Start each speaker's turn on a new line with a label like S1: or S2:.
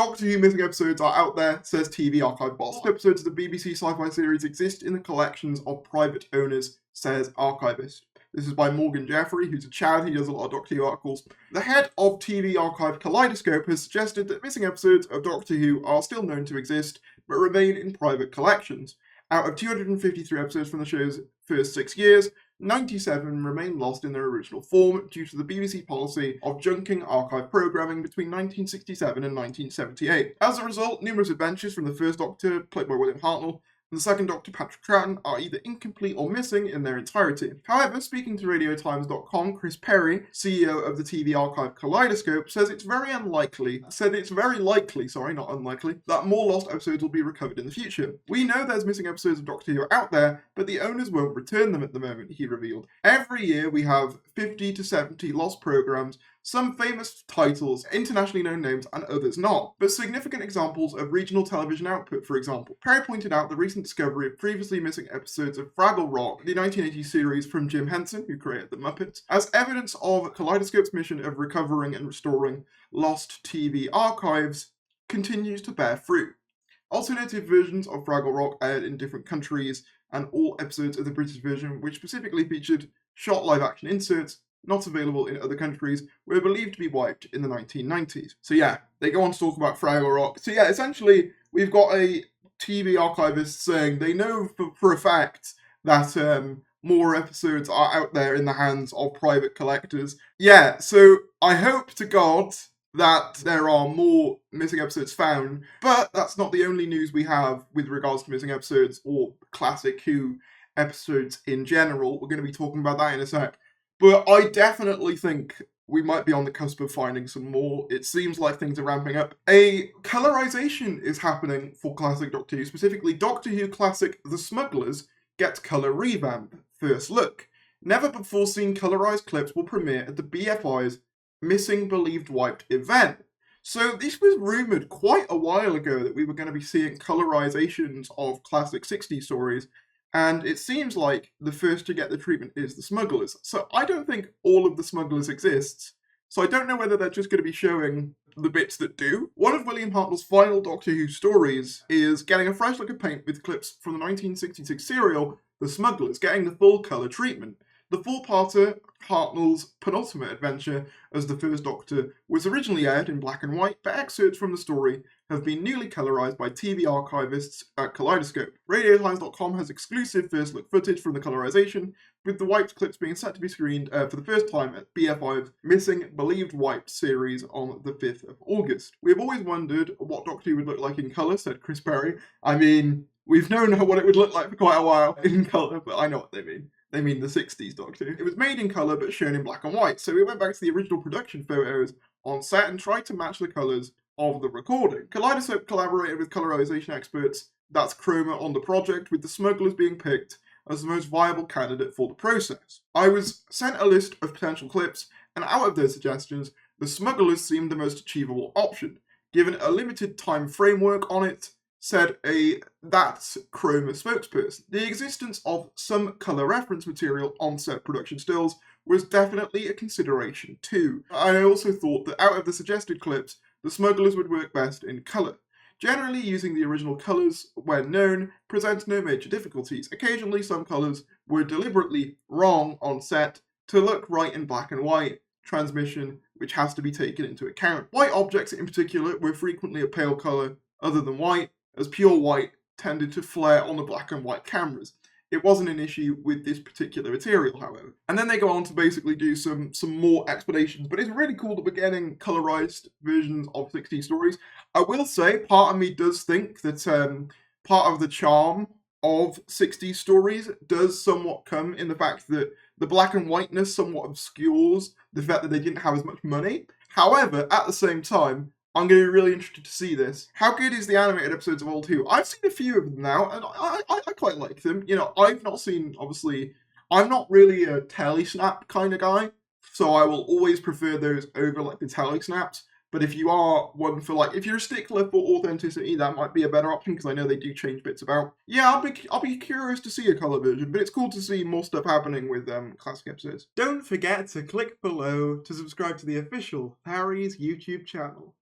S1: Doctor Who missing episodes are out there, says TV Archive boss. Episodes of the BBC sci-fi series exist in the collections of private owners, says archivist. This is by Morgan Jeffrey, who's a Chad. He does a lot of Doctor Who articles. The head of TV Archive Kaleidoscope has suggested that missing episodes of Doctor Who are still known to exist, but remain in private collections. Out of 253 episodes from the show's first 6 years, 97 remain lost in their original form due to the BBC policy of junking archive programming between 1967 and 1978. As a result, numerous adventures from the first Doctor, played by William Hartnell, and the second Doctor, Patrick Troughton, are either incomplete or missing in their entirety. However, speaking to RadioTimes.com, Chris Perry, CEO of the TV Archive Kaleidoscope, said it's very likely, not unlikely, that more lost episodes will be recovered in the future. We know there's missing episodes of Doctor Who out there, but the owners won't return them at the moment, he revealed. Every year we have 50 to 70 lost programs, some famous titles, internationally known names, and others not, but significant examples of regional television output, for example. Perry pointed out the recent discovery of previously missing episodes of Fraggle Rock, the 1980 series from Jim Henson, who created The Muppets, as evidence of Kaleidoscope's mission of recovering and restoring lost TV archives continues to bear fruit. Alternative versions of Fraggle Rock aired in different countries, and all episodes of the British version, which specifically featured shot live-action inserts, not available in other countries, were believed to be wiped in the 1990s. So yeah, they go on to talk about Fraggle Rock. So yeah, essentially, we've got a TV archivist saying they know for a fact that more episodes are out there in the hands of private collectors. Yeah, so I hope to God that there are more missing episodes found, but that's not the only news we have with regards to missing episodes or classic Who episodes in general. We're going to be talking about that in a sec. But I definitely think we might be on the cusp of finding some more. It seems like things are ramping up. A colorization is happening for classic Doctor Who, specifically Doctor Who classic The Smugglers gets colour revamp. First look. Never before seen colorized clips will premiere at the BFI's Missing Believed Wiped event. So this was rumoured quite a while ago that we were going to be seeing colorizations of classic 60s stories, and it seems like the first to get the treatment is The Smugglers. So I don't think all of The Smugglers exists, so I don't know whether they're just going to be showing the bits that do. One of William Hartnell's final Doctor Who stories is getting a fresh look of paint with clips from the 1966 serial The Smugglers, getting the full colour treatment. The four-parter, Hartnell's penultimate adventure as the First Doctor, was originally aired in black and white, but excerpts from the story have been newly colorized by TV archivists at Kaleidoscope. RadioTimes.com has exclusive first-look footage from the colorization, with the wiped clips being set to be screened for the first time at BFI's Missing Believed Wiped series on the 5th of August. We have always wondered what Doctor Who would look like in colour, said Chris Perry. I mean, we've known what it would look like for quite a while in colour, but I know what they mean. They mean the 60s Doctor Who. It was made in colour but shown in black and white, so we went back to the original production photos on set and tried to match the colours of the recording. Kaleidoscope collaborated with colorization experts, that's Chroma, on the project, with The Smugglers being picked as the most viable candidate for the process. I was sent a list of potential clips, and out of those suggestions, The Smugglers seemed the most achievable option. Given a limited time framework on it, said that's Chroma spokesperson. The existence of some colour reference material on set production stills was definitely a consideration too. I also thought that out of the suggested clips, The Smugglers would work best in colour. Generally, using the original colours, when known, presents no major difficulties. Occasionally, some colours were deliberately wrong on set to look right in black and white transmission, which has to be taken into account. White objects in particular were frequently a pale colour other than white, as pure white tended to flare on the black and white cameras. It wasn't an issue with this particular material, however. And then they go on to basically do some more explanations, but it's really cool that we're getting colorized versions of 60 stories. I will say, part of me does think that part of the charm of 60 stories does somewhat come in the fact that the black and whiteness somewhat obscures the fact that they didn't have as much money. However, at the same time, I'm going to be really interested to see this. How good is the animated episodes of Old Who? I've seen a few of them now, and I quite like them. You know, I've not seen, obviously, I'm not really a telesnap kind of guy, so I will always prefer those over, like, the telesnaps. But if you are one for, like, if you're a stickler for authenticity, that might be a better option, because I know they do change bits about. Yeah, I'll be curious to see a colour version, but it's cool to see more stuff happening with classic episodes. Don't forget to click below to subscribe to the official Tharries YouTube channel.